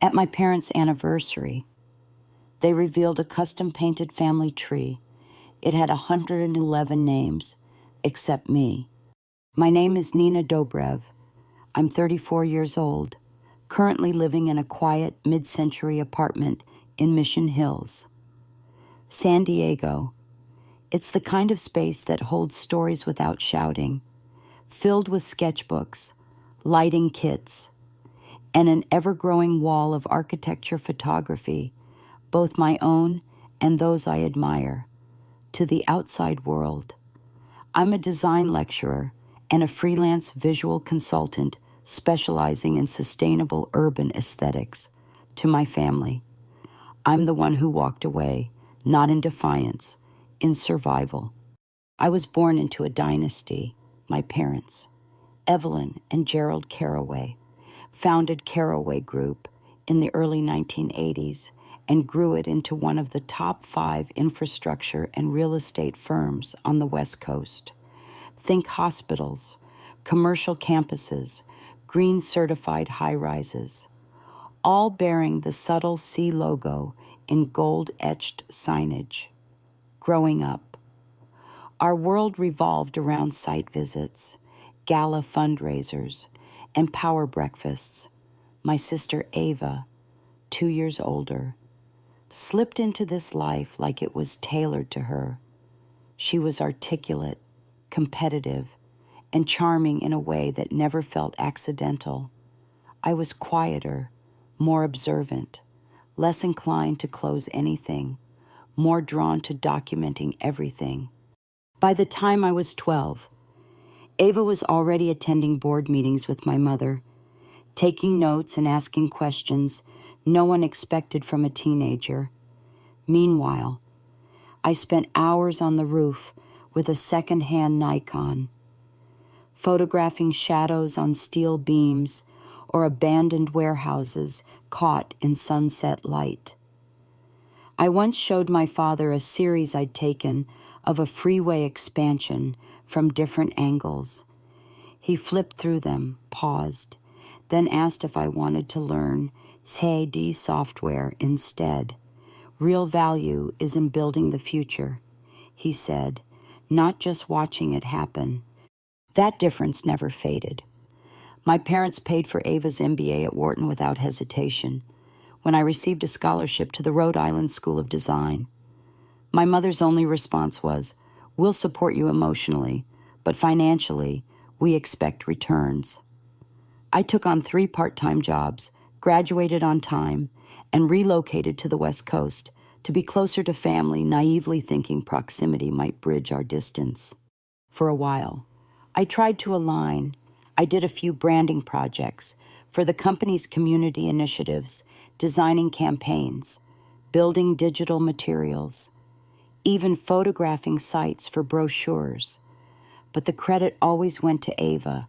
At my parents' anniversary, they revealed a custom-painted family tree. It had 111 names, except me. My name is Nina Dobrev. I'm 34 years old, currently living in a quiet mid-century apartment in Mission Hills. San Diego. It's the kind of space that holds stories without shouting, filled with sketchbooks, lighting kits, and an ever-growing wall of architecture photography, both my own and those I admire, to the outside world. I'm a design lecturer and a freelance visual consultant specializing in sustainable urban aesthetics to my family. I'm the one who walked away, not in defiance, in survival. I was born into a dynasty, my parents. Evelyn and Gerald Carraway founded Carraway Group in the early 1980s and grew it into one of the top 5 infrastructure and real estate firms on the West Coast. Think hospitals, commercial campuses, green-certified high-rises, all bearing the subtle C logo in gold-etched signage. Growing up, our world revolved around site visits, gala fundraisers, and power breakfasts. My sister Ava, 2 years older, slipped into this life like it was tailored to her. She was articulate, competitive, and charming in a way that never felt accidental. I was quieter, more observant, less inclined to close anything, more drawn to documenting everything. By the time I was 12, Ava was already attending board meetings with my mother, taking notes and asking questions no one expected from a teenager. Meanwhile, I spent hours on the roof with a second-hand Nikon, photographing shadows on steel beams or abandoned warehouses caught in sunset light. I once showed my father a series I'd taken of a freeway expansion from different angles. He flipped through them, paused, then asked if I wanted to learn CAD software instead. Real value is in building the future, he said, not just watching it happen. That difference never faded. My parents paid for Ava's MBA at Wharton without hesitation when I received a scholarship to the Rhode Island School of Design. My mother's only response was, "We'll support you emotionally, but financially, we expect returns." I took on 3 part-time jobs, graduated on time, and relocated to the West Coast to be closer to family, naively thinking proximity might bridge our distance. For a while, I tried to align. I did a few branding projects for the company's community initiatives, designing campaigns, building digital materials, even photographing sites for brochures. But the credit always went to Ava,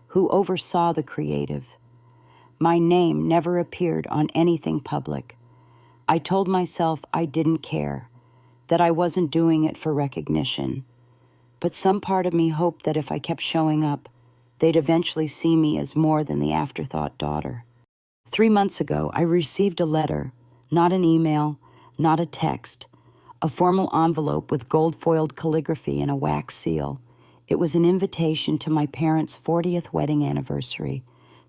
who oversaw the creative. My name never appeared on anything public. I told myself I didn't care, that I wasn't doing it for recognition. But some part of me hoped that if I kept showing up, they'd eventually see me as more than the afterthought daughter. 3 months ago, I received a letter, not an email, not a text, a formal envelope with gold-foiled calligraphy and a wax seal. It was an invitation to my parents' 40th wedding anniversary,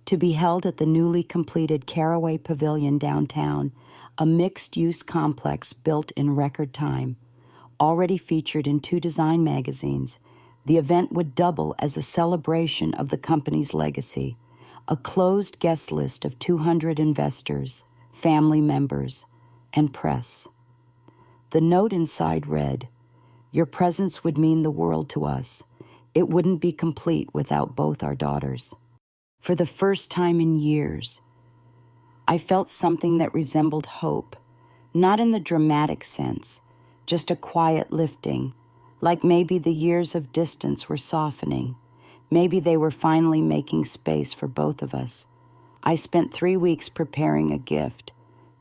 to be held at the newly completed Carraway Pavilion downtown, a mixed-use complex built in record time. Already featured in 2 design magazines, the event would double as a celebration of the company's legacy, a closed guest list of 200 investors, family members, and press. The note inside read, "Your presence would mean the world to us. It wouldn't be complete without both our daughters." For the first time in years, I felt something that resembled hope, not in the dramatic sense, just a quiet lifting, like maybe the years of distance were softening. Maybe they were finally making space for both of us. I spent 3 weeks preparing a gift,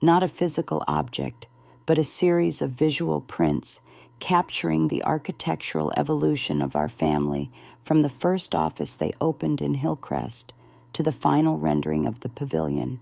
not a physical object, but a series of visual prints capturing the architectural evolution of our family from the first office they opened in Hillcrest to the final rendering of the pavilion.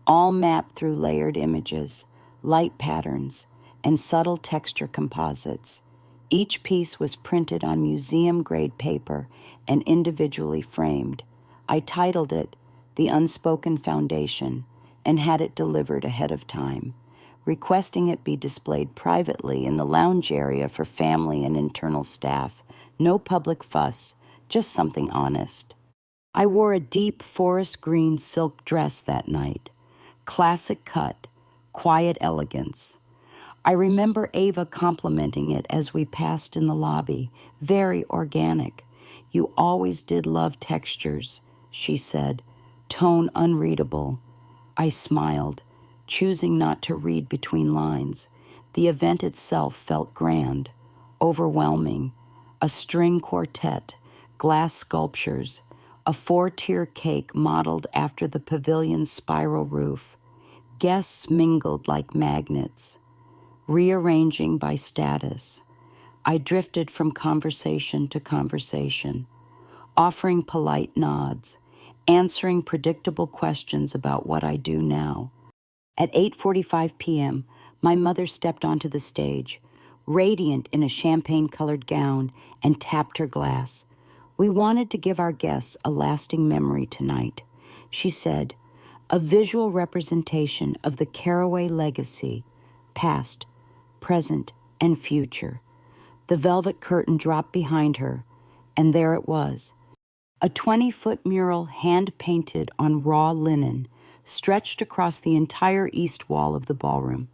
all mapped through layered images, light patterns, and subtle texture composites. Each piece was printed on museum-grade paper and individually framed. I titled it The Unspoken Foundation and had it delivered ahead of time, requesting it be displayed privately in the lounge area for family and internal staff. No public fuss, just something honest. I wore a deep forest green silk dress that night. Classic cut, quiet elegance. I remember Ava complimenting it as we passed in the lobby. Very organic. You always did love textures, she said. Tone unreadable. I smiled, choosing not to read between lines. The event itself felt grand, overwhelming. A string quartet, glass sculptures, a 4-tier cake modeled after the pavilion's spiral roof. Guests mingled like magnets, rearranging by status. I drifted from conversation to conversation, offering polite nods, answering predictable questions about what I do now. At 8:45 p.m., my mother stepped onto the stage, radiant in a champagne-colored gown, and tapped her glass. We wanted to give our guests a lasting memory tonight. She said, a visual representation of the Caraway legacy, past, present, and future. The velvet curtain dropped behind her, and there it was. A 20-foot mural hand-painted on raw linen stretched across the entire east wall of the ballroom,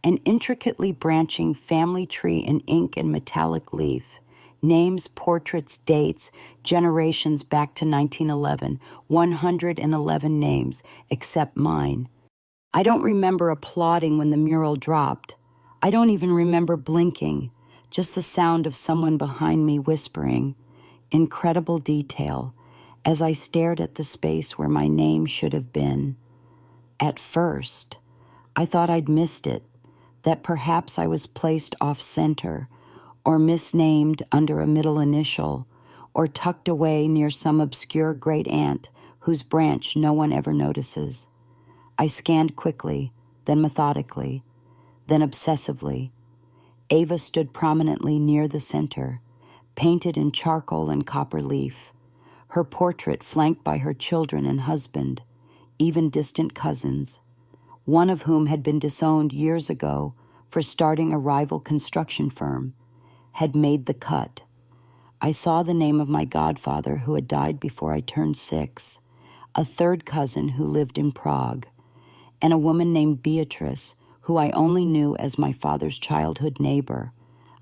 an intricately branching family tree in ink and metallic leaf. Names, portraits, dates, generations back to 1911, 111 names, except mine. I don't remember applauding when the mural dropped. I don't even remember blinking, just the sound of someone behind me whispering, incredible detail, as I stared at the space where my name should have been. At first, I thought I'd missed it, that perhaps I was placed off-center, or misnamed under a middle initial, or tucked away near some obscure great-aunt whose branch no one ever notices. I scanned quickly, then methodically, then obsessively. Ava stood prominently near the center, painted in charcoal and copper leaf, her portrait flanked by her children and husband, even distant cousins, one of whom had been disowned years ago for starting a rival construction firm, had made the cut. I saw the name of my godfather who had died before I turned 6, a third cousin who lived in Prague, and a woman named Beatrice, who I only knew as my father's childhood neighbor.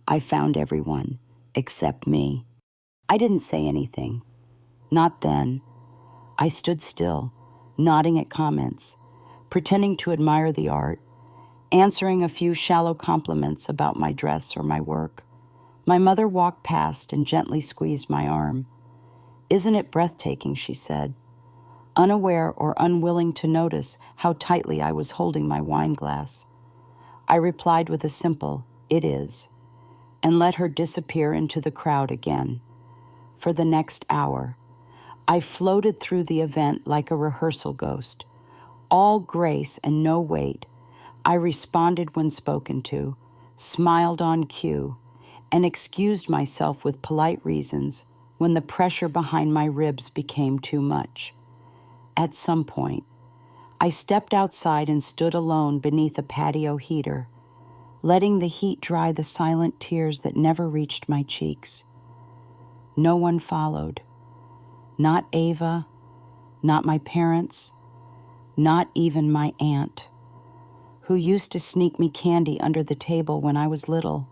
I found everyone, except me. I didn't say anything. Not then. I stood still, nodding at comments, pretending to admire the art, answering a few shallow compliments about my dress or my work. My mother walked past and gently squeezed my arm. "Isn't it breathtaking?" she said, unaware or unwilling to notice how tightly I was holding my wine glass. I replied with a simple, "It is," and let her disappear into the crowd again. For the next hour, I floated through the event like a rehearsal ghost. All grace and no weight, I responded when spoken to, smiled on cue, and excused myself with polite reasons when the pressure behind my ribs became too much. At some point, I stepped outside and stood alone beneath a patio heater, letting the heat dry the silent tears that never reached my cheeks. No one followed. Not Ava, not my parents, not even my aunt, who used to sneak me candy under the table when I was little.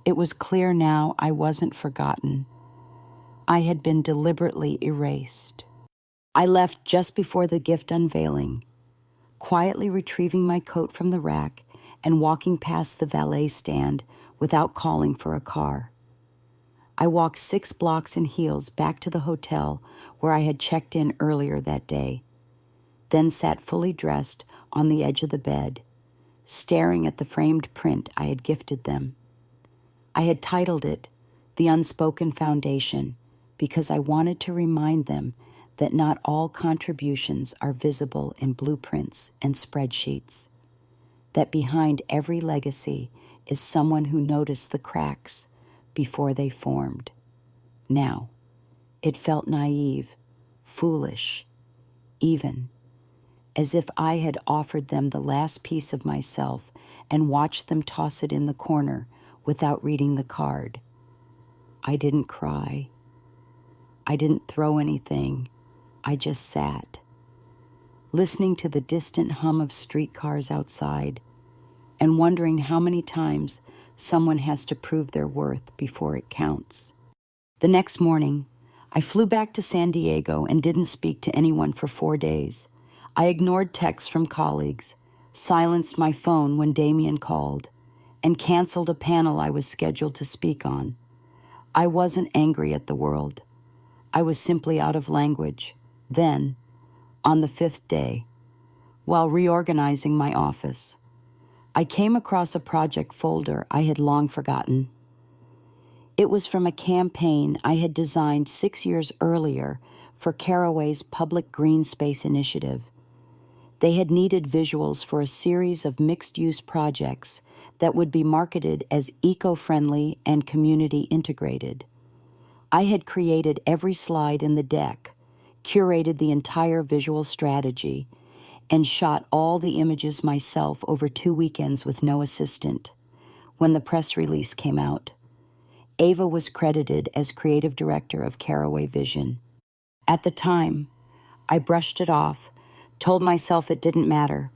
It was clear now I wasn't forgotten. I had been deliberately erased. I left just before the gift unveiling, quietly retrieving my coat from the rack and walking past the valet stand without calling for a car. I walked 6 blocks in heels back to the hotel where I had checked in earlier that day, then sat fully dressed on the edge of the bed, staring at the framed print I had gifted them. I had titled it The Unspoken Foundation because I wanted to remind them that not all contributions are visible in blueprints and spreadsheets, that behind every legacy is someone who noticed the cracks before they formed. Now, it felt naive, foolish, even, as if I had offered them the last piece of myself and watched them toss it in the corner without reading the card. I didn't cry. I didn't throw anything. I just sat, listening to the distant hum of streetcars outside and wondering how many times someone has to prove their worth before it counts. The next morning, I flew back to San Diego and didn't speak to anyone for 4 days. I ignored texts from colleagues, silenced my phone when Damien called, and canceled a panel I was scheduled to speak on. I wasn't angry at the world. I was simply out of language. Then, on the 5th day, while reorganizing my office, I came across a project folder I had long forgotten. It was from a campaign I had designed 6 years earlier for Caraway's Public Green Space Initiative. They had needed visuals for a series of mixed-use projects that would be marketed as eco-friendly and community-integrated. I had created every slide in the deck, curated the entire visual strategy, and shot all the images myself over 2 weekends with no assistant. When the press release came out, Ava was credited as creative director of Caraway Vision. At the time, I brushed it off, told myself it didn't matter,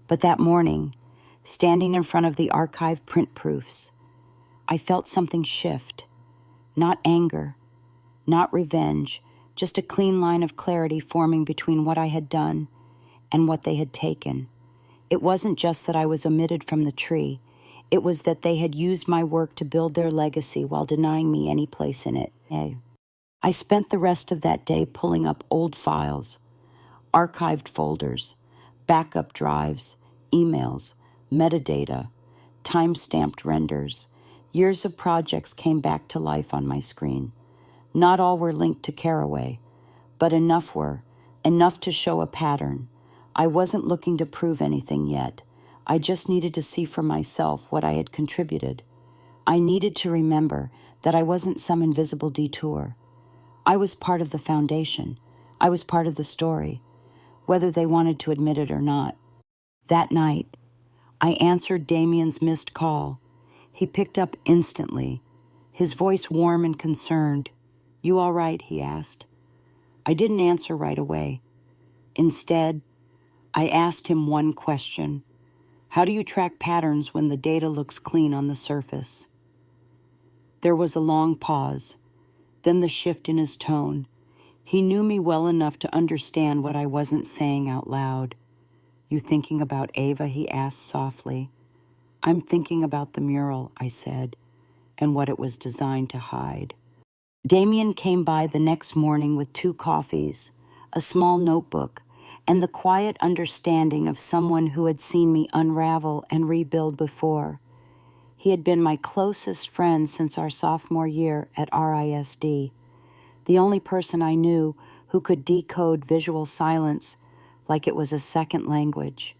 but that morning, standing in front of the archived print proofs, I felt something shift. Not anger, not revenge, just a clean line of clarity forming between what I had done and what they had taken. It wasn't just that I was omitted from the tree. It was that they had used my work to build their legacy while denying me any place in it. I spent the rest of that day pulling up old files, archived folders, backup drives, emails, metadata, time-stamped renders. Years of projects came back to life on my screen. Not all were linked to Caraway, but enough were, enough to show a pattern. I wasn't looking to prove anything yet. I just needed to see for myself what I had contributed. I needed to remember that I wasn't some invisible detour. I was part of the foundation. I was part of the story, whether they wanted to admit it or not. That night, I answered Damien's missed call. He picked up instantly, his voice warm and concerned. "You all right?" he asked. I didn't answer right away. Instead, I asked him one question. How do you track patterns when the data looks clean on the surface? There was a long pause, then the shift in his tone. He knew me well enough to understand what I wasn't saying out loud. "You thinking about Ava?" he asked softly. "I'm thinking about the mural," I said, and what it was designed to hide. Damien came by the next morning with 2 coffees, a small notebook, and the quiet understanding of someone who had seen me unravel and rebuild before. He had been my closest friend since our sophomore year at RISD, the only person I knew who could decode visual silence like it was a second language.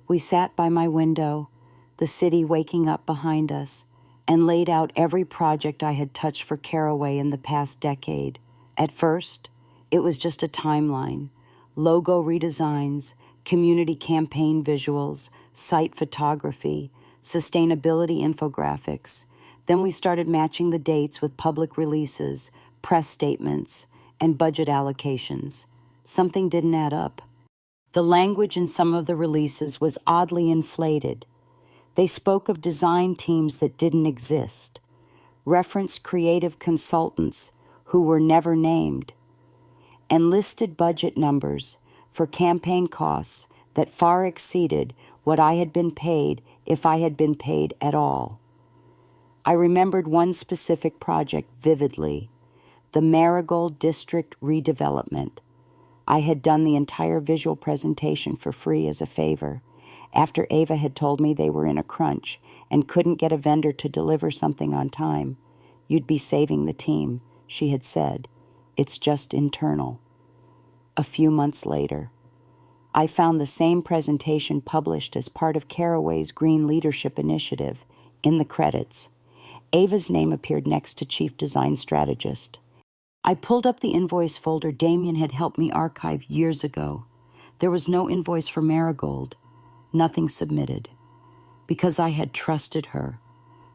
We sat by my window, the city waking up behind us, and laid out every project I had touched for Caraway in the past decade. At first, it was just a timeline. Logo redesigns, community campaign visuals, site photography, sustainability infographics. Then we started matching the dates with public releases, press statements, and budget allocations. Something didn't add up. The language in some of the releases was oddly inflated. They spoke of design teams that didn't exist, referenced creative consultants who were never named, and listed budget numbers for campaign costs that far exceeded what I had been paid if I had been paid at all. I remembered one specific project vividly, the Marigold District redevelopment. I had done the entire visual presentation for free as a favor, after Ava had told me they were in a crunch and couldn't get a vendor to deliver something on time. "You'd be saving the team," she had said. It's just internal. A few months later, I found the same presentation published as part of Caraway's Green Leadership Initiative in the credits. Ava's name appeared next to Chief Design Strategist. I pulled up the invoice folder Damien had helped me archive years ago. There was no invoice for Marigold, nothing submitted. Because I had trusted her,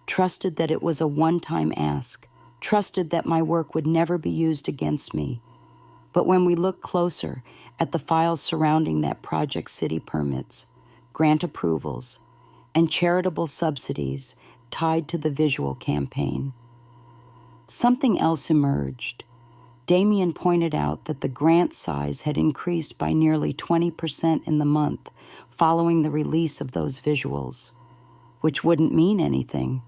trusted that it was a one-time ask, trusted that my work would never be used against me. But when we looked closer at the files surrounding that project, city permits, grant approvals, and charitable subsidies tied to the visual campaign, something else emerged. Damien pointed out that the grant size had increased by nearly 20% in the month following the release of those visuals, which wouldn't mean anything,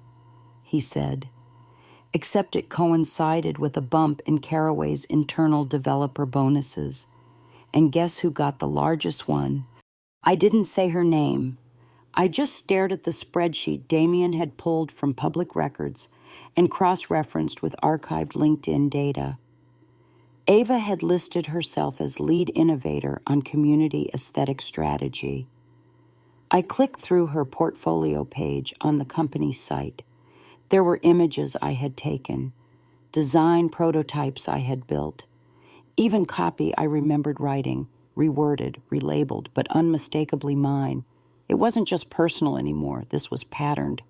he said, except it coincided with a bump in Caraway's internal developer bonuses. And guess who got the largest one? I didn't say her name. I just stared at the spreadsheet Damien had pulled from public records and cross-referenced with archived LinkedIn data. Ava had listed herself as lead innovator on community aesthetic strategy. I clicked through her portfolio page on the company site. There were images I had taken, design prototypes I had built, even copy I remembered writing, reworded, relabeled, but unmistakably mine. It wasn't just personal anymore. This was patterned.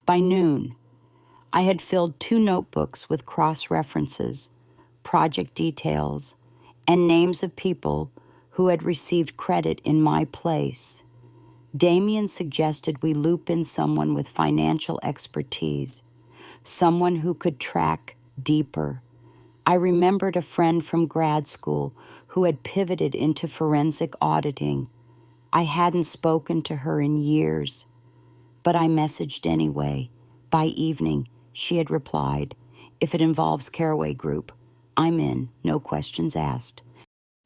By noon, I had filled 2 notebooks with cross-references, project details, and names of people who had received credit in my place. Damien suggested we loop in someone with financial expertise, someone who could track deeper. I remembered a friend from grad school who had pivoted into forensic auditing. I hadn't spoken to her in years, but I messaged anyway. By evening, she had replied, "If it involves Caraway Group, I'm in, no questions asked."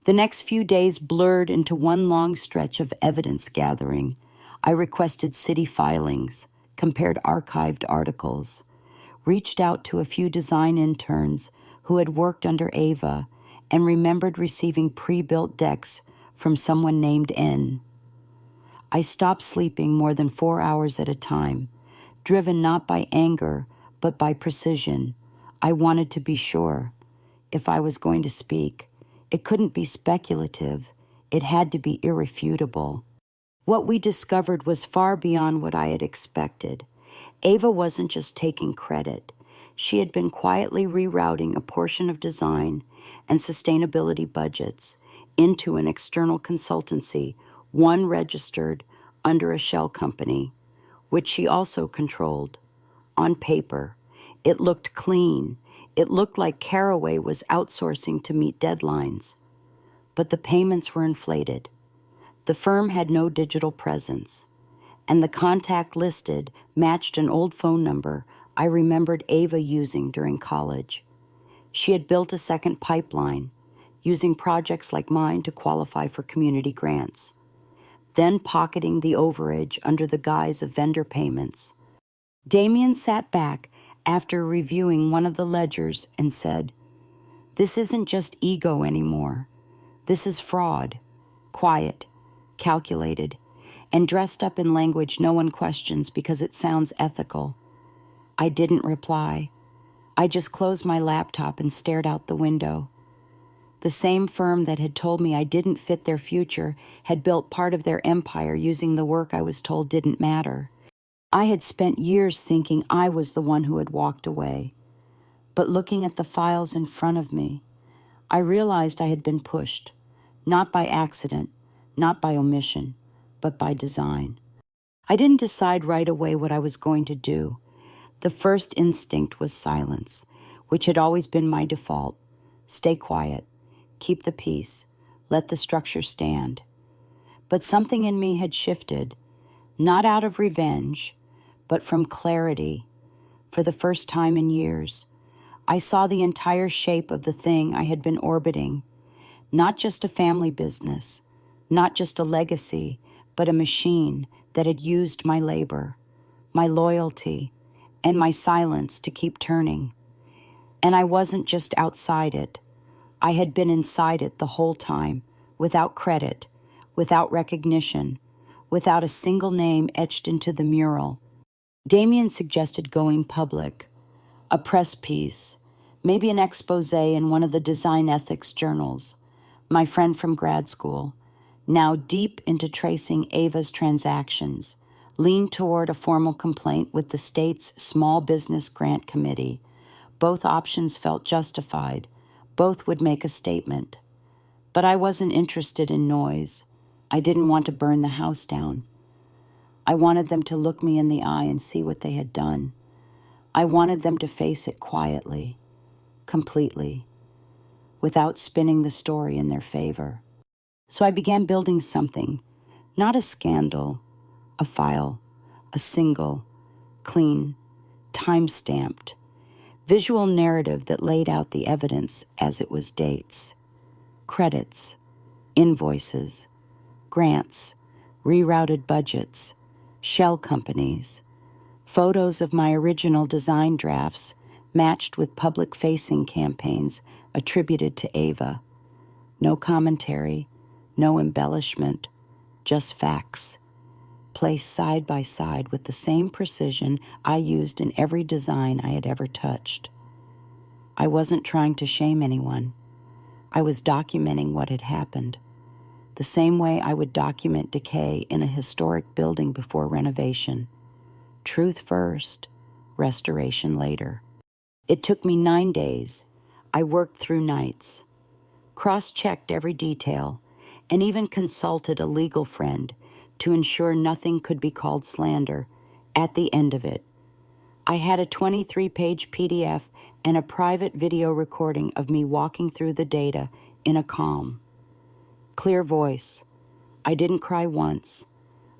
The next few days blurred into one long stretch of evidence gathering. I requested city filings, compared archived articles, reached out to a few design interns who had worked under Ava, and remembered receiving pre-built decks from someone named N. I stopped sleeping more than 4 hours at a time, driven not by anger, but by precision. I wanted to be sure. If I was going to speak, it couldn't be speculative. It had to be irrefutable. What we discovered was far beyond what I had expected. Ava wasn't just taking credit. She had been quietly rerouting a portion of design and sustainability budgets into an external consultancy, one registered under a shell company, which she also controlled. On paper, it looked clean. It looked like Caraway was outsourcing to meet deadlines. But the payments were inflated. The firm had no digital presence, and the contact listed matched an old phone number I remembered Ava using during college. She had built a second pipeline, using projects like mine to qualify for community grants, then pocketing the overage under the guise of vendor payments. Damien sat back after reviewing one of the ledgers and said, "This isn't just ego anymore. This is fraud, quiet, calculated, and dressed up in language no one questions because it sounds ethical." I didn't reply. I just closed my laptop and stared out the window. The same firm that had told me I didn't fit their future had built part of their empire using the work I was told didn't matter. I had spent years thinking I was the one who had walked away. But looking at the files in front of me, I realized I had been pushed, not by accident, not by omission, but by design. I didn't decide right away what I was going to do. The first instinct was silence, which had always been my default. Stay quiet, keep the peace, let the structure stand. But something in me had shifted, not out of revenge, but from clarity. For the first time in years, I saw the entire shape of the thing I had been orbiting. Not just a family business, not just a legacy, but a machine that had used my labor, my loyalty, and my silence to keep turning. And I wasn't just outside it. I had been inside it the whole time, without credit, without recognition, without a single name etched into the mural. Damien suggested going public, a press piece, maybe an expose in one of the design ethics journals. My friend from grad school, now deep into tracing Ava's transactions, leaned toward a formal complaint with the state's Small Business Grant Committee. Both options felt justified. Both would make a statement. But I wasn't interested in noise. I didn't want to burn the house down. I wanted them to look me in the eye and see what they had done. I wanted them to face it quietly, completely, without spinning the story in their favor. So I began building something, not a scandal, a file, a single, clean, time-stamped, visual narrative that laid out the evidence as it was dates, credits, invoices, grants, rerouted budgets, shell companies, photos of my original design drafts matched with public-facing campaigns attributed to Ava. No commentary, no embellishment, just facts, placed side by side with the same precision I used in every design I had ever touched. I wasn't trying to shame anyone. I was documenting what had happened, the same way I would document decay in a historic building before renovation. Truth first, restoration later. It took me 9 days. I worked through nights, cross-checked every detail, and even consulted a legal friend to ensure nothing could be called slander at the end of it. I had a 23-page PDF and a private video recording of me walking through the data in a calm, clear voice. I didn't cry once.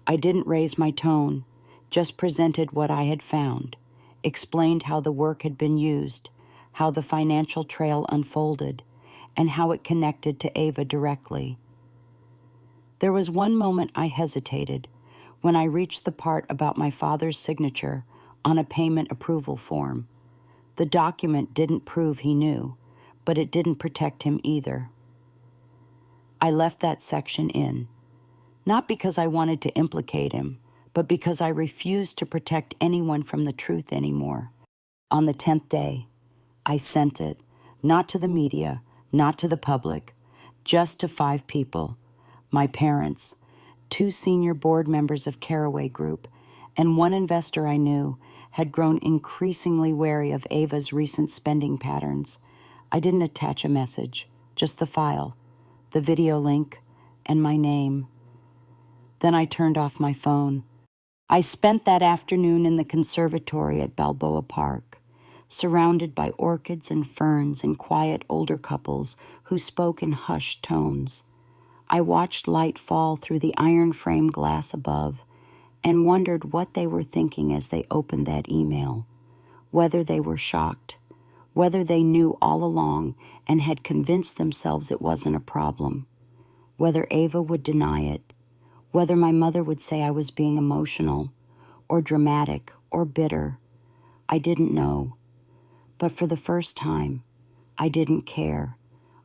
I didn't raise my tone, just presented what I had found, explained how the work had been used, how the financial trail unfolded, and how it connected to Ava directly. There was one moment I hesitated when I reached the part about my father's signature on a payment approval form. The document didn't prove he knew, but it didn't protect him either. I left that section in, not because I wanted to implicate him, but because I refused to protect anyone from the truth anymore. On the 10th day, I sent it, not to the media, not to the public, just to 5 people, my parents, 2 senior board members of Caraway Group, and 1 investor I knew had grown increasingly wary of Ava's recent spending patterns. I didn't attach a message, just the file, the video link, and my name. Then I turned off my phone. I spent that afternoon in the conservatory at Balboa Park, surrounded by orchids and ferns and quiet older couples who spoke in hushed tones. I watched light fall through the iron frame glass above and wondered what they were thinking as they opened that email, whether they were shocked, whether they knew all along and had convinced themselves it wasn't a problem, whether Ava would deny it, whether my mother would say I was being emotional or dramatic or bitter. I didn't know. But for the first time, I didn't care.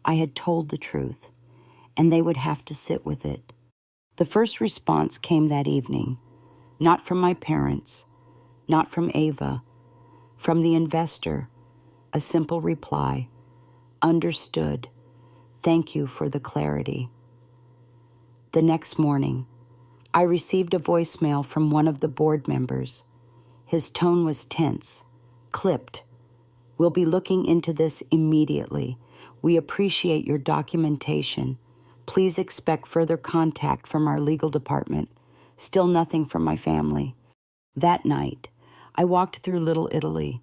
I had told the truth, and they would have to sit with it. The first response came that evening, not from my parents, not from Ava, from the investor, a simple reply, understood, thank you for the clarity. The next morning, I received a voicemail from one of the board members. His tone was tense, clipped. We'll be looking into this immediately. We appreciate your documentation. Please expect further contact from our legal department. Still nothing from my family. That night, I walked through Little Italy,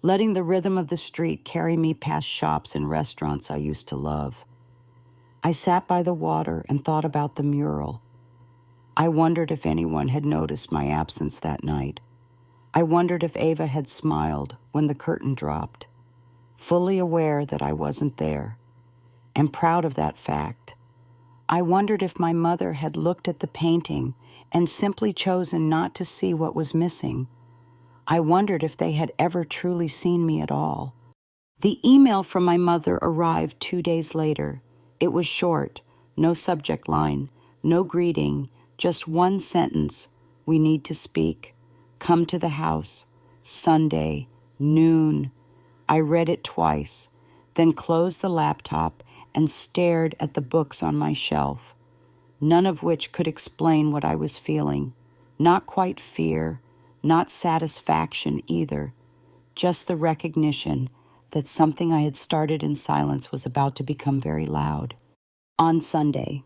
letting the rhythm of the street carry me past shops and restaurants I used to love. I sat by the water and thought about the mural. I wondered if anyone had noticed my absence that night. I wondered if Ava had smiled when the curtain dropped, fully aware that I wasn't there, and proud of that fact. I wondered if my mother had looked at the painting and simply chosen not to see what was missing. I wondered if they had ever truly seen me at all. The email from my mother arrived 2 days later. It was short, no subject line, no greeting, just one sentence. We need to speak. Come to the house. Sunday, noon. I read it twice, then closed the laptop and stared at the books on my shelf, none of which could explain what I was feeling. Not quite fear, not satisfaction either, just the recognition that something I had started in silence was about to become very loud. On Sunday,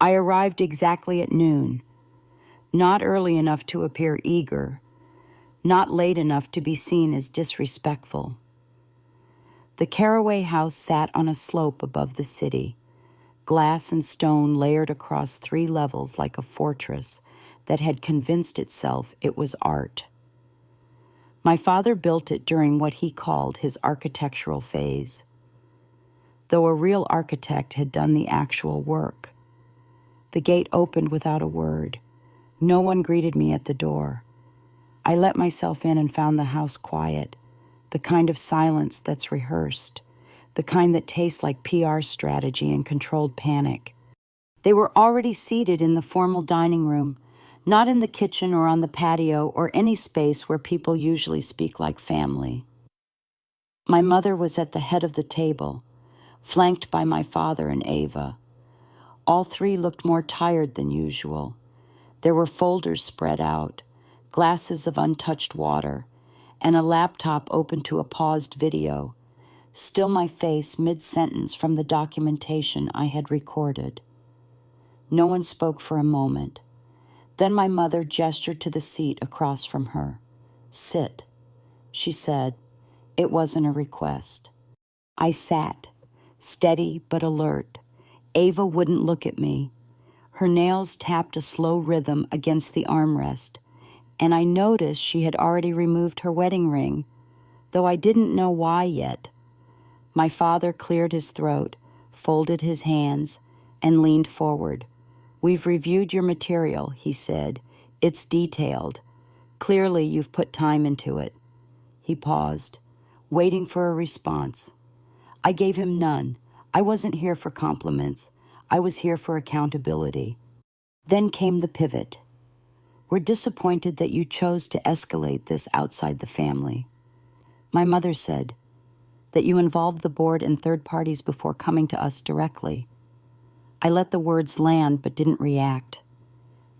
I arrived exactly at noon, not early enough to appear eager, not late enough to be seen as disrespectful. The Caraway house sat on a slope above the city, glass and stone layered across 3 levels like a fortress that had convinced itself it was art. My father built it during what he called his architectural phase, though a real architect had done the actual work. The gate opened without a word. No one greeted me at the door. I let myself in and found the house quiet, the kind of silence that's rehearsed, the kind that tastes like PR strategy and controlled panic. They were already seated in the formal dining room, not in the kitchen or on the patio or any space where people usually speak like family. My mother was at the head of the table, flanked by my father and Ava. All 3 looked more tired than usual. There were folders spread out, glasses of untouched water, and a laptop open to a paused video, still my face mid-sentence from the documentation I had recorded. No one spoke for a moment. Then my mother gestured to the seat across from her. "Sit," she said. It wasn't a request. I sat, steady but alert. Ava wouldn't look at me. Her nails tapped a slow rhythm against the armrest, and I noticed she had already removed her wedding ring, though I didn't know why yet. My father cleared his throat, folded his hands, and leaned forward. "We've reviewed your material," he said. "It's detailed. Clearly you've put time into it." He paused, waiting for a response. I gave him none. I wasn't here for compliments. I was here for accountability. Then came the pivot. "We're disappointed that you chose to escalate this outside the family." My mother said, "That you involved the board and third parties before coming to us directly." I let the words land but didn't react.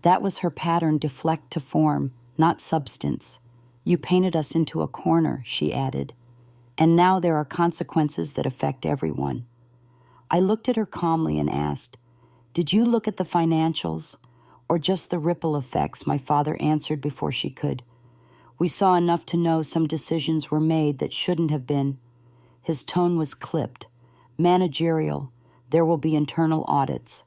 That was her pattern, deflect to form, not substance. "You painted us into a corner," she added, "and now there are consequences that affect everyone." I looked at her calmly and asked, "Did you look at the financials, or just the ripple effects?" My father answered before she could. "We saw enough to know some decisions were made that shouldn't have been." His tone was clipped, managerial. "There will be internal audits.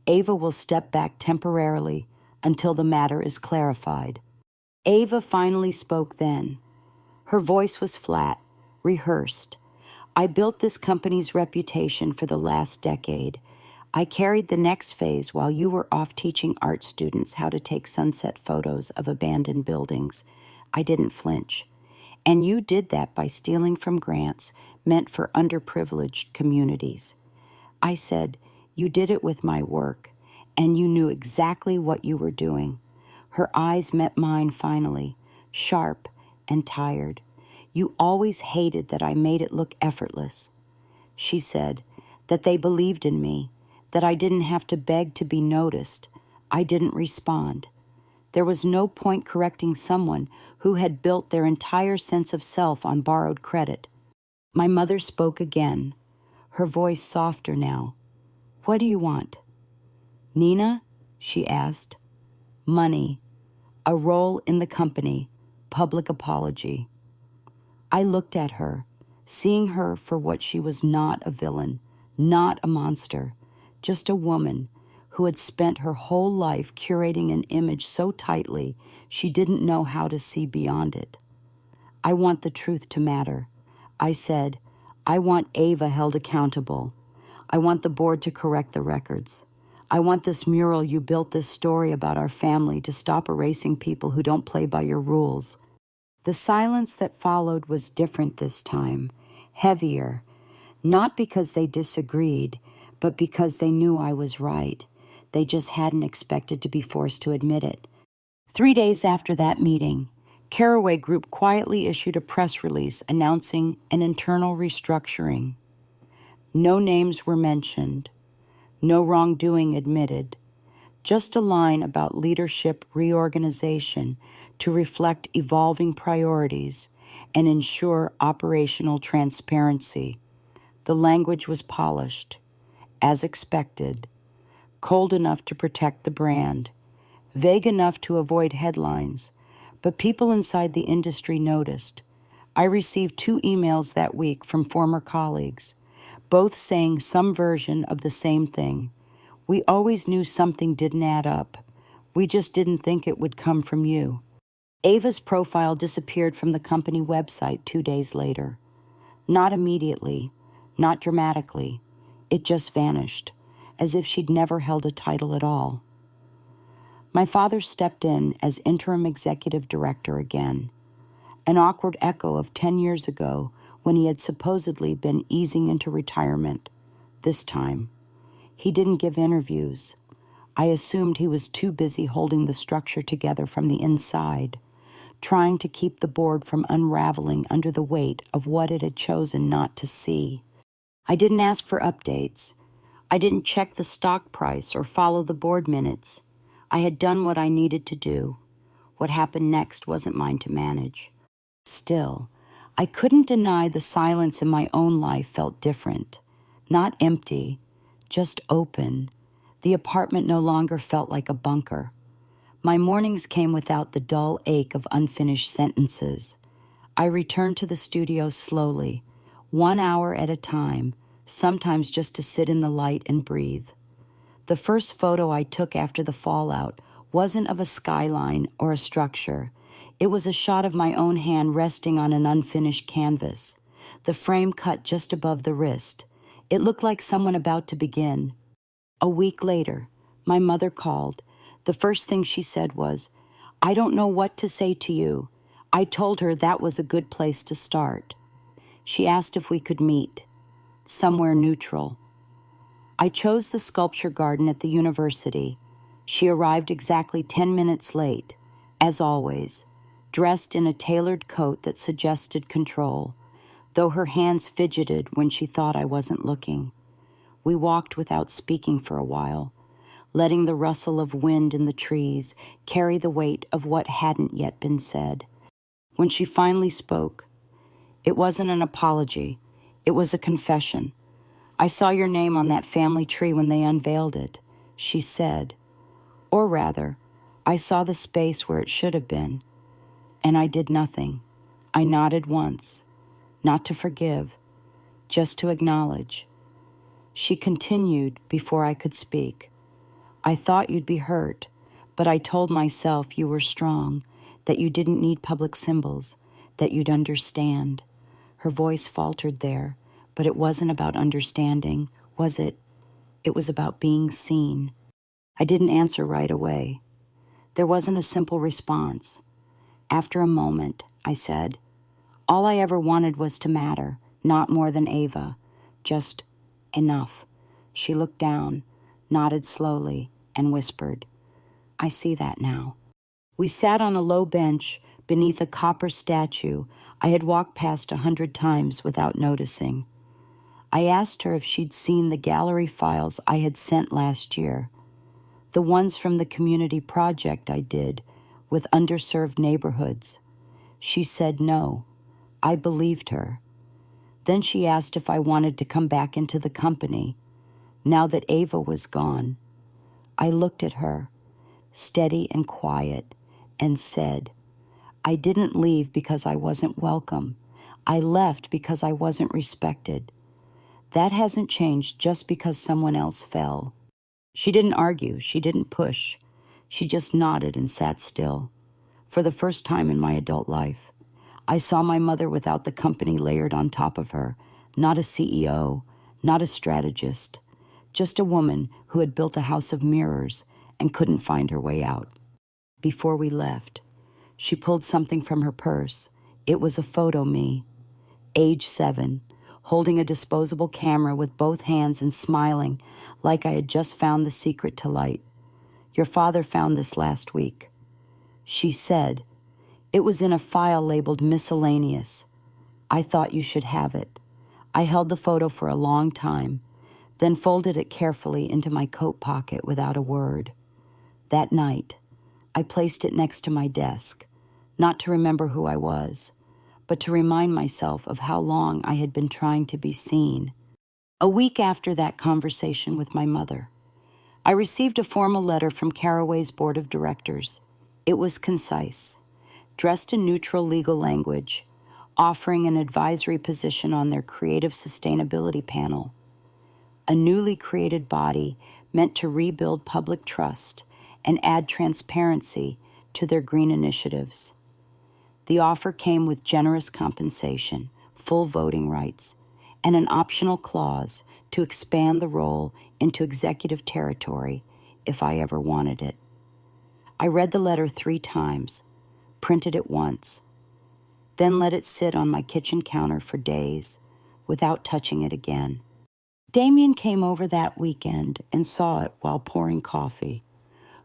Ava will step back temporarily until the matter is clarified." Ava finally spoke then. Her voice was flat, rehearsed. "I built this company's reputation for the last decade. I carried the next phase while you were off teaching art students how to take sunset photos of abandoned buildings. I didn't flinch. And you did that by stealing from grants meant for underprivileged communities. I said, you did it with my work, and you knew exactly what you were doing." Her eyes met mine finally, sharp and tired. "You always hated that I made it look effortless." She said, "That they believed in me, that I didn't have to beg to be noticed." I didn't respond. There was no point correcting someone who had built their entire sense of self on borrowed credit. My mother spoke again, her voice softer now. "What do you want?" "Nina?" she asked. "Money. A role in the company. Public apology." I looked at her, seeing her for what she was: not a villain, not a monster, just a woman who had spent her whole life curating an image so tightly she didn't know how to see beyond it. "I want the truth to matter." I said, "I want Ava held accountable. I want the board to correct the records. I want this mural you built, this story about our family, to stop erasing people who don't play by your rules." The silence that followed was different this time. heavier, not because they disagreed, but because they knew I was right. They just hadn't expected to be forced to admit it. 3 days after that meeting, Caraway Group quietly issued a press release announcing an internal restructuring. No names were mentioned, no wrongdoing admitted, just a line about leadership reorganization to reflect evolving priorities and ensure operational transparency. The language was polished, as expected, cold enough to protect the brand, vague enough to avoid headlines, but people inside the industry noticed. I received 2 emails that week from former colleagues, both saying some version of the same thing. We always knew something didn't add up. We just didn't think it would come from you. Ava's profile disappeared from the company website 2 days later. Not immediately, not dramatically. It just vanished, as if she'd never held a title at all. My father stepped in as interim executive director again, an awkward echo of 10 years ago when he had supposedly been easing into retirement. This time, he didn't give interviews. I assumed he was too busy holding the structure together from the inside, trying to keep the board from unraveling under the weight of what it had chosen not to see. I didn't ask for updates. I didn't check the stock price or follow the board minutes. I had done what I needed to do. What happened next wasn't mine to manage. Still, I couldn't deny the silence in my own life felt different. Not empty, just open. The apartment no longer felt like a bunker. My mornings came without the dull ache of unfinished sentences. I returned to the studio slowly, 1 hour at a time, sometimes just to sit in the light and breathe. The first photo I took after the fallout wasn't of a skyline or a structure. It was a shot of my own hand resting on an unfinished canvas, the frame cut just above the wrist. It looked like someone about to begin. A week later, my mother called. The first thing she said was, "I don't know what to say to you." I told her that was a good place to start. She asked if we could meet, somewhere neutral. I chose the sculpture garden at the university. She arrived exactly 10 minutes late, as always, dressed in a tailored coat that suggested control, though her hands fidgeted when she thought I wasn't looking. We walked without speaking for a while, letting the rustle of wind in the trees carry the weight of what hadn't yet been said. When she finally spoke, it wasn't an apology, it was a confession. "I saw your name on that family tree when they unveiled it," she said. Or rather, I saw the space where it should have been, and I did nothing. I nodded once, not to forgive, just to acknowledge. She continued before I could speak. "I thought you'd be hurt, but I told myself you were strong, that you didn't need public symbols, that you'd understand." Her voice faltered there, but it wasn't about understanding, was it? It was about being seen. I didn't answer right away. There wasn't a simple response. After a moment, I said, "All I ever wanted was to matter, not more than Ava. Just enough." She looked down, nodded slowly, and whispered, "I see that now." We sat on a low bench beneath a copper statue I had walked past 100 times without noticing. I asked her if she'd seen the gallery files I had sent last year, the ones from the community project I did with underserved neighborhoods. She said no. I believed her. Then she asked if I wanted to come back into the company, now that Ava was gone. I looked at her, steady and quiet, and said, "I didn't leave because I wasn't welcome. I left because I wasn't respected. That hasn't changed just because someone else fell." She didn't argue, she didn't push. She just nodded and sat still. For the first time in my adult life, I saw my mother without the company layered on top of her, not a CEO, not a strategist, just a woman who had built a house of mirrors and couldn't find her way out. Before we left, she pulled something from her purse. It was a photo me, age 7, holding a disposable camera with both hands and smiling like I had just found the secret to light. "Your father found this last week." She said, "It was in a file labeled miscellaneous. I thought you should have it." I held the photo for a long time, then folded it carefully into my coat pocket without a word. That night, I placed it next to my desk, not to remember who I was, but to remind myself of how long I had been trying to be seen. A week after that conversation with my mother, I received a formal letter from Caraway's board of directors. It was concise, dressed in neutral legal language, offering an advisory position on their creative sustainability panel, a newly created body meant to rebuild public trust and add transparency to their green initiatives. The offer came with generous compensation, full voting rights, and an optional clause to expand the role into executive territory if I ever wanted it. I read the letter 3 times, printed it once, then let it sit on my kitchen counter for days without touching it again. Damien came over that weekend and saw it while pouring coffee.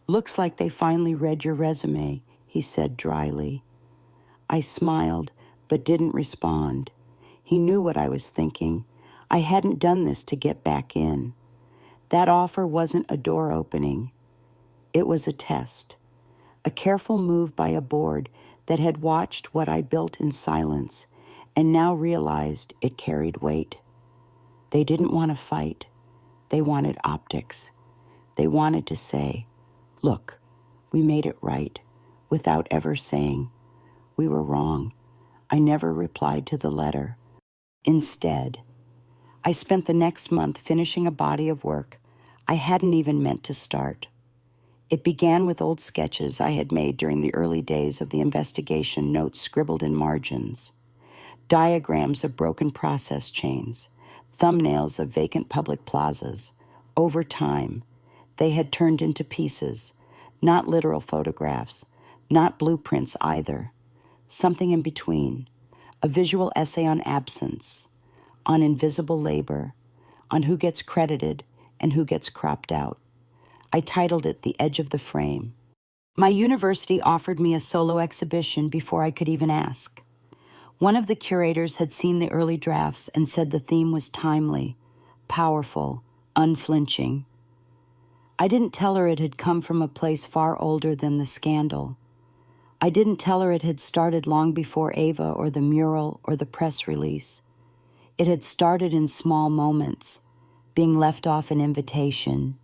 "Looks like they finally read your resume," he said dryly. I smiled, but didn't respond. He knew what I was thinking. I hadn't done this to get back in. That offer wasn't a door opening. It was a test, a careful move by a board that had watched what I built in silence and now realized it carried weight. They didn't want to fight. They wanted optics. They wanted to say, "Look, we made it right," without ever saying, "We were wrong." I never replied to the letter. Instead, I spent the next month finishing a body of work I hadn't even meant to start. It began with old sketches I had made during the early days of the investigation, notes scribbled in margins, diagrams of broken process chains, thumbnails of vacant public plazas. Over time, they had turned into pieces, not literal photographs, not blueprints either, something in between, a visual essay on absence, on invisible labor, on who gets credited and who gets cropped out. I titled it "The Edge of the Frame." My university offered me a solo exhibition before I could even ask. One of the curators had seen the early drafts and said the theme was timely, powerful, unflinching. I didn't tell her it had come from a place far older than the scandal. I didn't tell her it had started long before Ava or the mural or the press release. It had started in small moments, being left off an invitation,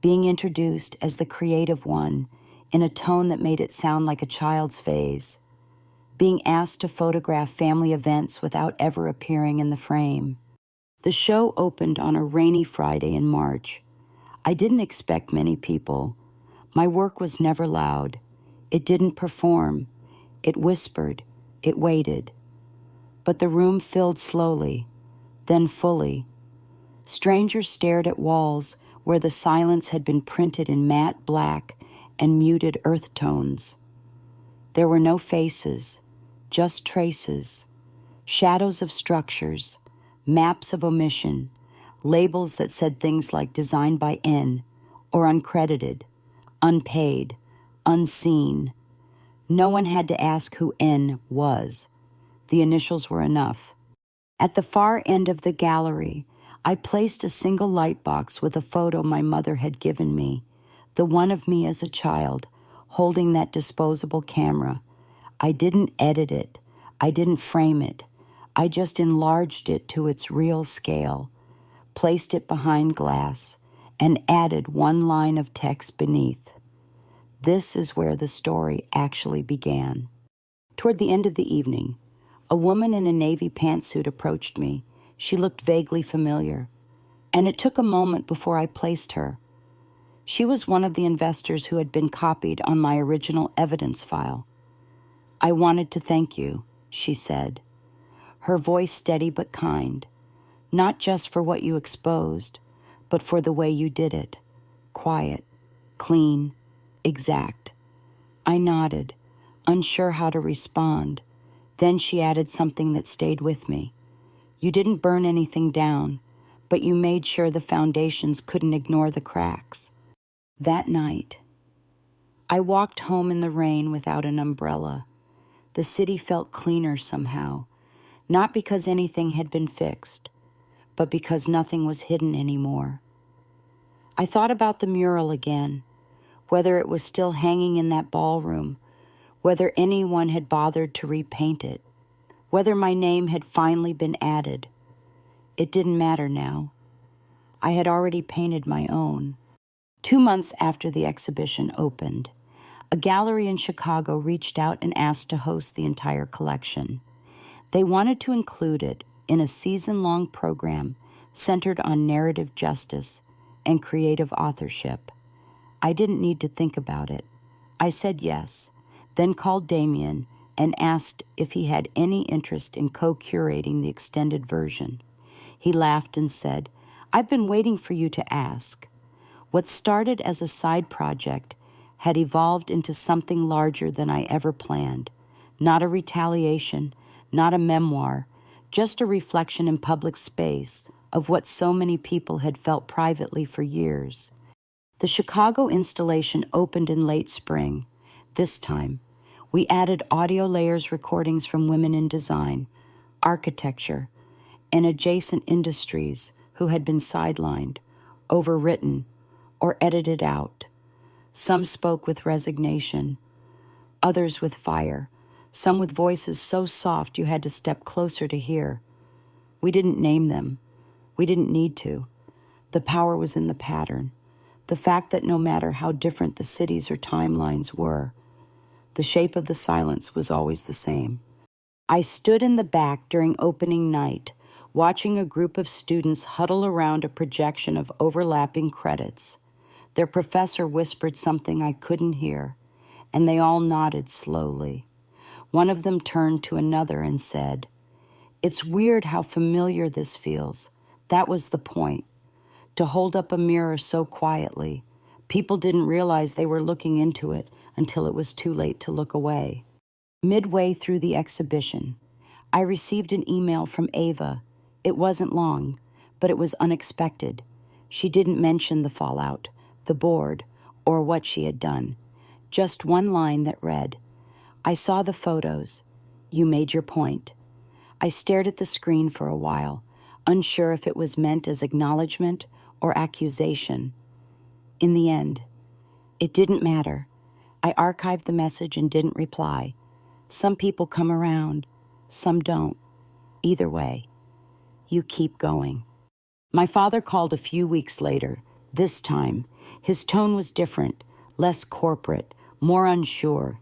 being introduced as the creative one in a tone that made it sound like a child's phase, being asked to photograph family events without ever appearing in the frame. The show opened on a rainy Friday in March. I didn't expect many people. My work was never loud. It didn't perform. It whispered. It waited. But the room filled slowly, then fully. Strangers stared at walls where the silence had been printed in matte black and muted earth tones. There were no faces, just traces, shadows of structures, maps of omission, labels that said things like designed by N or uncredited, unpaid, unseen. No one had to ask who N was. The initials were enough. At the far end of the gallery, I placed a single light box with a photo my mother had given me, the one of me as a child, holding that disposable camera. I didn't edit it. I didn't frame it. I just enlarged it to its real scale, placed it behind glass, and added one line of text beneath. This is where the story actually began. Toward the end of the evening, a woman in a navy pantsuit approached me. She looked vaguely familiar, and it took a moment before I placed her. She was one of the investors who had been copied on my original evidence file. "I wanted to thank you," she said, her voice steady but kind, "not just for what you exposed, but for the way you did it. Quiet, clean, exact." I nodded, unsure how to respond. Then she added something that stayed with me. You didn't burn anything down, but you made sure the foundations couldn't ignore the cracks. That night, I walked home in the rain without an umbrella. The city felt cleaner somehow, not because anything had been fixed, but because nothing was hidden anymore. I thought about the mural again, whether it was still hanging in that ballroom, whether anyone had bothered to repaint it, whether my name had finally been added. It didn't matter now. I had already painted my own. 2 months after the exhibition opened, a gallery in Chicago reached out and asked to host the entire collection. They wanted to include it in a season-long program centered on narrative justice and creative authorship. I didn't need to think about it. I said yes, then called Damien and asked if he had any interest in co-curating the extended version. He laughed and said, "I've been waiting for you to ask." What started as a side project had evolved into something larger than I ever planned. Not a retaliation, not a memoir, just a reflection in public space of what so many people had felt privately for years. The Chicago installation opened in late spring. This time, we added audio layers recordings from women in design, architecture, and adjacent industries who had been sidelined, overwritten, or edited out. Some spoke with resignation, others with fire, some with voices so soft you had to step closer to hear. We didn't name them. We didn't need to. The power was in the pattern, the fact that no matter how different the cities or timelines were, the shape of the silence was always the same. I stood in the back during opening night, watching a group of students huddle around a projection of overlapping credits. Their professor whispered something I couldn't hear, and they all nodded slowly. One of them turned to another and said, "It's weird how familiar this feels. That was the point. To hold up a mirror so quietly. People didn't realize they were looking into it until it was too late to look away." Midway through the exhibition, I received an email from Ava. It wasn't long, but it was unexpected. She didn't mention the fallout, the board, or what she had done. Just one line that read, "I saw the photos. You made your point." I stared at the screen for a while, unsure if it was meant as acknowledgement or accusation. In the end, it didn't matter. I archived the message and didn't reply. Some people come around, some don't. Either way, you keep going. My father called a few weeks later. This time, his tone was different, less corporate, more unsure.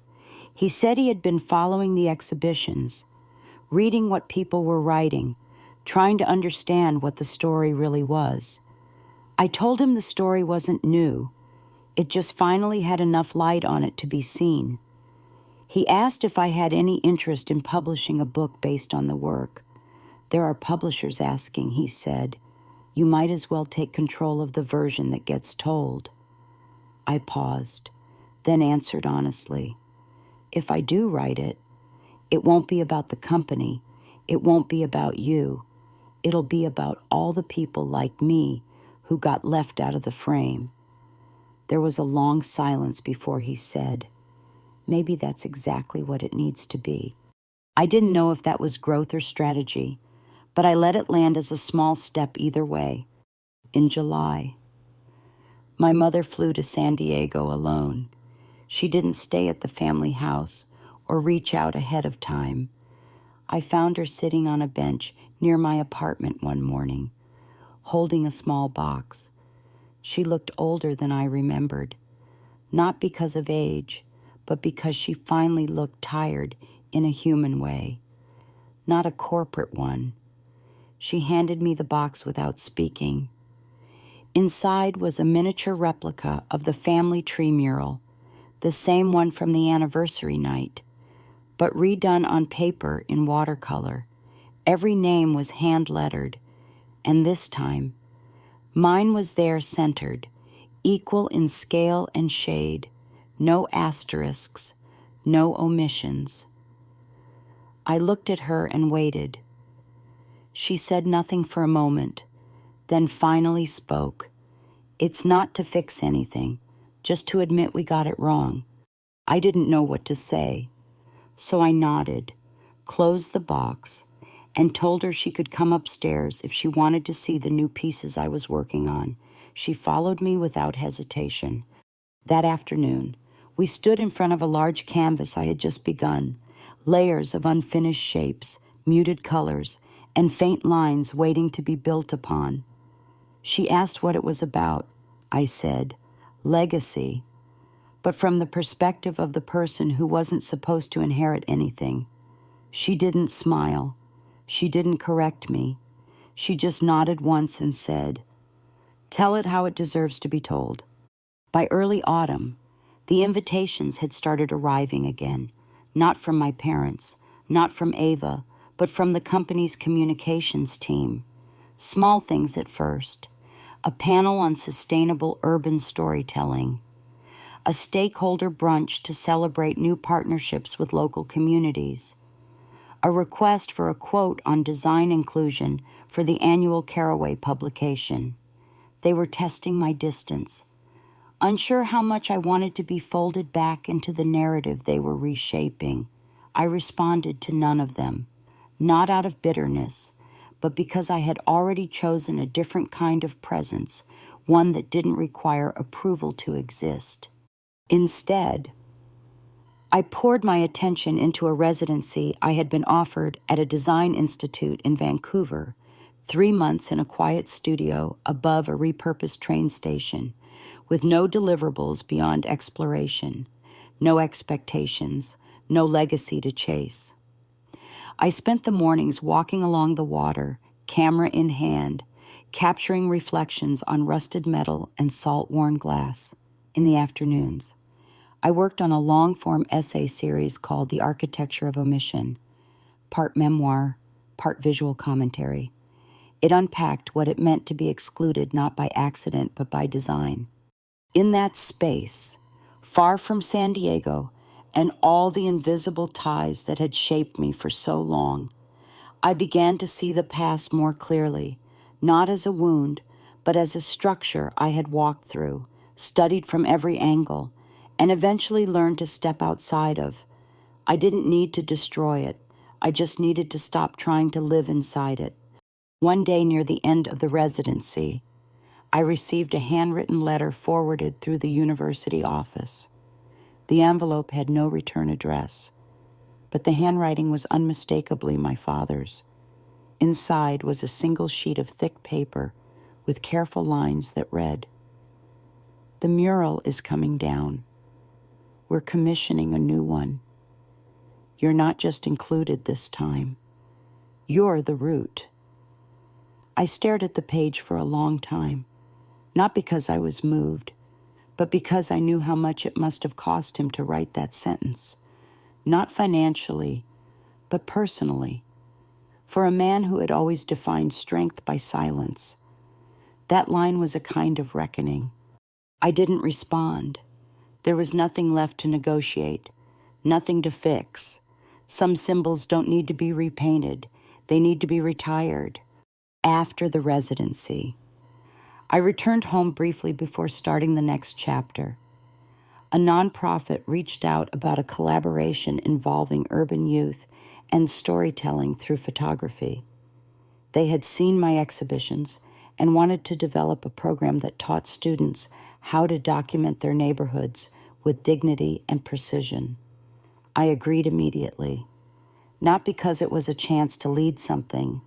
He said he had been following the exhibitions, reading what people were writing, trying to understand what the story really was. I told him the story wasn't new. It just finally had enough light on it to be seen. He asked if I had any interest in publishing a book based on the work. "There are publishers asking," he said. "You might as well take control of the version that gets told." I paused, then answered honestly, "If I do write it, it won't be about the company. It won't be about you. It'll be about all the people like me who got left out of the frame." There was a long silence before he said, "Maybe that's exactly what it needs to be." I didn't know if that was growth or strategy, but I let it land as a small step either way. In July, my mother flew to San Diego alone. She didn't stay at the family house or reach out ahead of time. I found her sitting on a bench near my apartment one morning, holding a small box. She looked older than I remembered, not because of age, but because she finally looked tired in a human way, not a corporate one. She handed me the box without speaking. Inside was a miniature replica of the family tree mural, the same one from the anniversary night, but redone on paper in watercolor. Every name was hand-lettered, and this time, mine was there centered, equal in scale and shade, no asterisks, no omissions. I looked at her and waited. She said nothing for a moment, then finally spoke. It's not to fix anything, just to admit we got it wrong. I didn't know what to say, so I nodded, closed the box, and told her she could come upstairs if she wanted to see the new pieces I was working on. She followed me without hesitation. That afternoon, we stood in front of a large canvas I had just begun, layers of unfinished shapes, muted colors, and faint lines waiting to be built upon. She asked what it was about. I said, legacy, but from the perspective of the person who wasn't supposed to inherit anything. She didn't smile. She didn't correct me. She just nodded once and said, tell it how it deserves to be told. By early autumn, the invitations had started arriving again, not from my parents, not from Ava, but from the company's communications team. Small things at first. A panel on sustainable urban storytelling. A stakeholder brunch to celebrate new partnerships with local communities. A request for a quote on design inclusion for the annual Caraway publication. They were testing my distance. Unsure how much I wanted to be folded back into the narrative they were reshaping, I responded to none of them, not out of bitterness, but because I had already chosen a different kind of presence, one that didn't require approval to exist. Instead, I poured my attention into a residency I had been offered at a design institute in Vancouver, 3 months in a quiet studio above a repurposed train station, with no deliverables beyond exploration, no expectations, no legacy to chase. I spent the mornings walking along the water, camera in hand, capturing reflections on rusted metal and salt-worn glass. In the afternoons, I worked on a long-form essay series called The Architecture of Omission, part memoir, part visual commentary. It unpacked what it meant to be excluded not by accident but by design. In that space, far from San Diego and all the invisible ties that had shaped me for so long, I began to see the past more clearly, not as a wound, but as a structure I had walked through, studied from every angle, and eventually learned to step outside of. I didn't need to destroy it. I just needed to stop trying to live inside it. One day near the end of the residency, I received a handwritten letter forwarded through the university office. The envelope had no return address, but the handwriting was unmistakably my father's. Inside was a single sheet of thick paper with careful lines that read, "The mural is coming down. We're commissioning a new one. You're not just included this time. You're the root." I stared at the page for a long time, not because I was moved, but because I knew how much it must have cost him to write that sentence, not financially, but personally, for a man who had always defined strength by silence. That line was a kind of reckoning. I didn't respond. There was nothing left to negotiate, nothing to fix. Some symbols don't need to be repainted. They need to be retired. After the residency, I returned home briefly before starting the next chapter. A nonprofit reached out about a collaboration involving urban youth and storytelling through photography. They had seen my exhibitions and wanted to develop a program that taught students how to document their neighborhoods with dignity and precision. I agreed immediately, not because it was a chance to lead something,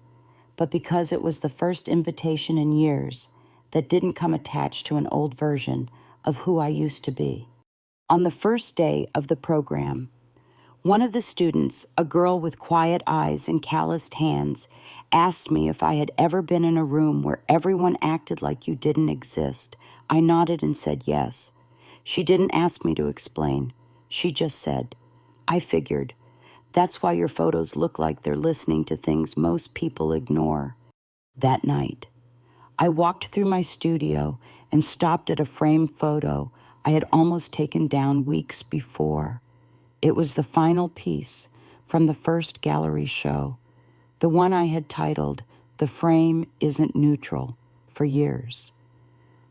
but because it was the first invitation in years that didn't come attached to an old version of who I used to be. On the first day of the program, one of the students, a girl with quiet eyes and calloused hands, asked me if I had ever been in a room where everyone acted like you didn't exist. I nodded and said yes. She didn't ask me to explain. She just said, "I figured. That's why your photos look like they're listening to things most people ignore." That night, I walked through my studio and stopped at a framed photo I had almost taken down weeks before. It was the final piece from the first gallery show, the one I had titled The frame isn't neutral for years.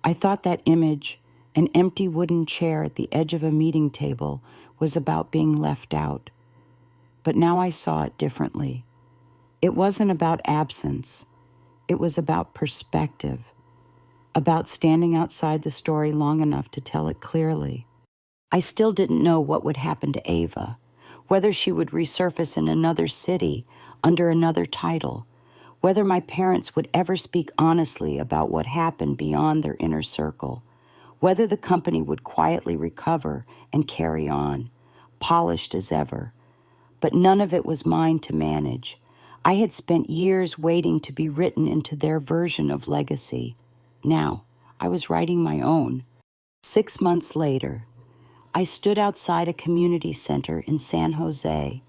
I thought that image, an empty wooden chair at the edge of a meeting table, was about being left out. But now I saw it differently. It wasn't about absence. It was about perspective, about standing outside the story long enough to tell it clearly. I still didn't know what would happen to Ava, whether she would resurface in another city under another title, whether my parents would ever speak honestly about what happened beyond their inner circle, whether the company would quietly recover and carry on, polished as ever. But none of it was mine to manage. I had spent years waiting to be written into their version of legacy. Now, I was writing my own. 6 months later, I stood outside a community center in San Jose,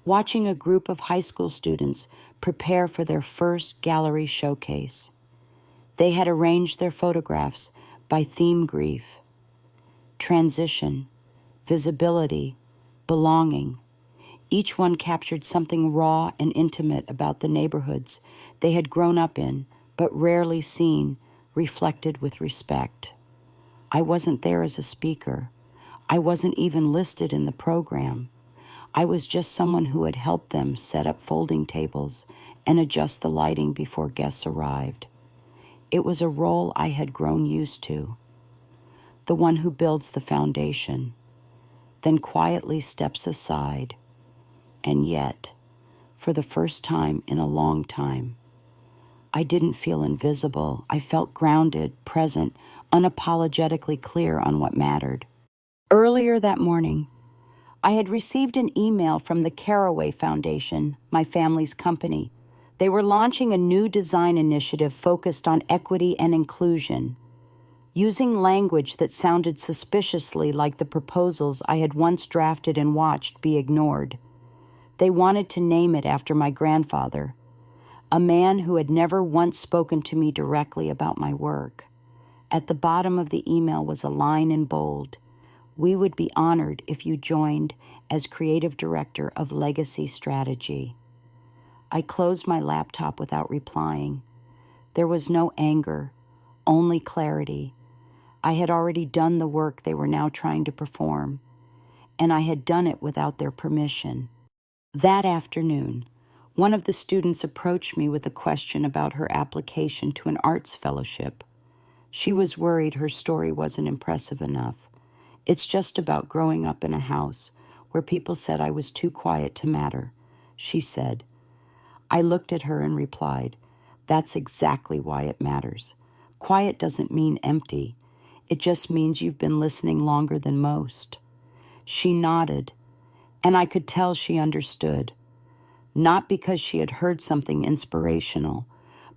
watching a group of high school students prepare for their first gallery showcase. They had arranged their photographs by theme: grief, transition, visibility, belonging. Each one captured something raw and intimate about the neighborhoods they had grown up in, but rarely seen, reflected with respect. I wasn't there as a speaker. I wasn't even listed in the program. I was just someone who had helped them set up folding tables and adjust the lighting before guests arrived. It was a role I had grown used to. The one who builds the foundation, then quietly steps aside. And yet, for the first time in a long time, I didn't feel invisible. I felt grounded, present, unapologetically clear on what mattered. Earlier that morning, I had received an email from the Caraway Foundation, my family's company. They were launching a new design initiative focused on equity and inclusion, using language that sounded suspiciously like the proposals I had once drafted and watched be ignored. They wanted to name it after my grandfather, a man who had never once spoken to me directly about my work. At the bottom of the email was a line in bold: "We would be honored if you joined as creative director of Legacy Strategy." I closed my laptop without replying. There was no anger, only clarity. I had already done the work they were now trying to perform, and I had done it without their permission. That afternoon, one of the students approached me with a question about her application to an arts fellowship. She was worried her story wasn't impressive enough. "It's just about growing up in a house where people said I was too quiet to matter," she said. I looked at her and replied, "That's exactly why it matters. Quiet doesn't mean empty. It just means you've been listening longer than most." She nodded, and I could tell she understood. Not because she had heard something inspirational,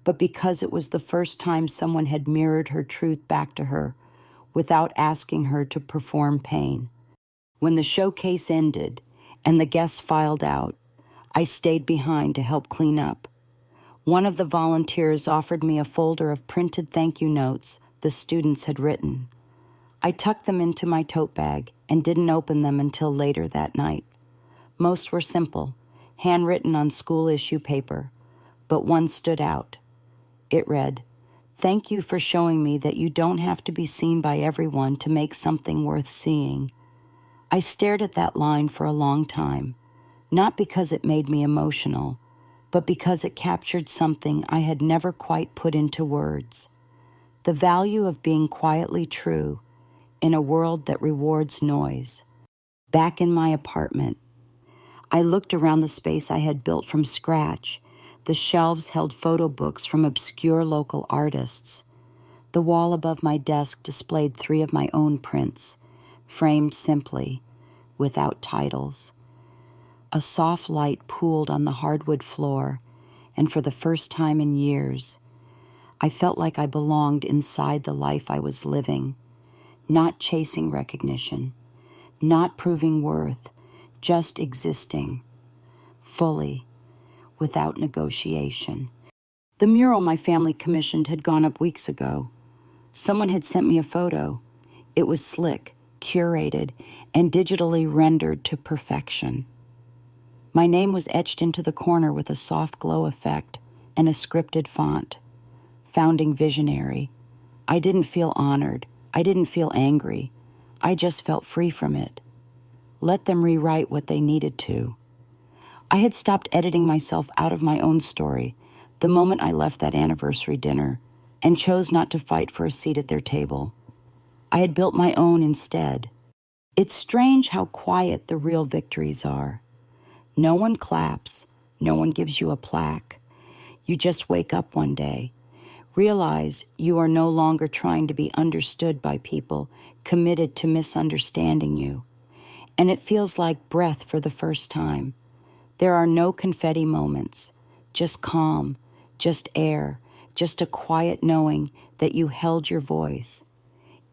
but because it was the first time someone had mirrored her truth back to her without asking her to perform pain. When the showcase ended and the guests filed out, I stayed behind to help clean up. One of the volunteers offered me a folder of printed thank you notes the students had written. I tucked them into my tote bag and didn't open them until later that night. Most were simple, handwritten on school issue paper, but one stood out. It read, "Thank you for showing me that you don't have to be seen by everyone to make something worth seeing." I stared at that line for a long time, not because it made me emotional, but because it captured something I had never quite put into words. The value of being quietly true in a world that rewards noise. Back in my apartment, I looked around the space I had built from scratch. The shelves held photo books from obscure local artists. The wall above my desk displayed 3 of my own prints, framed simply, without titles. A soft light pooled on the hardwood floor, and for the first time in years, I felt like I belonged inside the life I was living, not chasing recognition, not proving worth, just existing, fully, without negotiation. The mural my family commissioned had gone up weeks ago. Someone had sent me a photo. It was slick, curated, and digitally rendered to perfection. My name was etched into the corner with a soft glow effect, and a scripted font. Founding visionary. I didn't feel honored. I didn't feel angry. I just felt free from it. Let them rewrite what they needed to. I had stopped editing myself out of my own story the moment I left that anniversary dinner and chose not to fight for a seat at their table. I had built my own instead. It's strange how quiet the real victories are. No one claps. No one gives you a plaque. You just wake up one day, realize you are no longer trying to be understood by people committed to misunderstanding you, and it feels like breath for the first time. There are no confetti moments, just calm, just air, just a quiet knowing that you held your voice,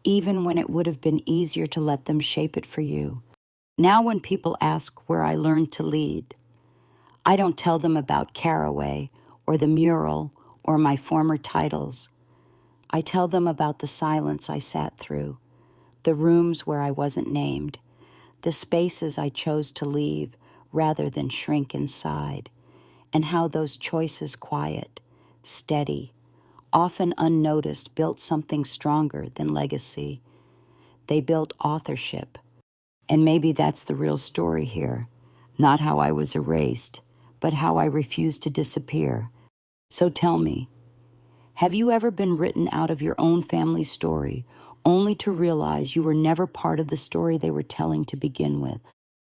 even when it would have been easier to let them shape it for you. Now when people ask where I learned to lead, I don't tell them about Caraway or the mural or my former titles. I tell them about the silence I sat through, the rooms where I wasn't named, the spaces I chose to leave rather than shrink inside, and how those choices quiet, steady, often unnoticed, built something stronger than legacy. They built authorship. And maybe that's the real story here. Not how I was erased, but how I refused to disappear. So tell me, have you ever been written out of your own family story only to realize you were never part of the story they were telling to begin with?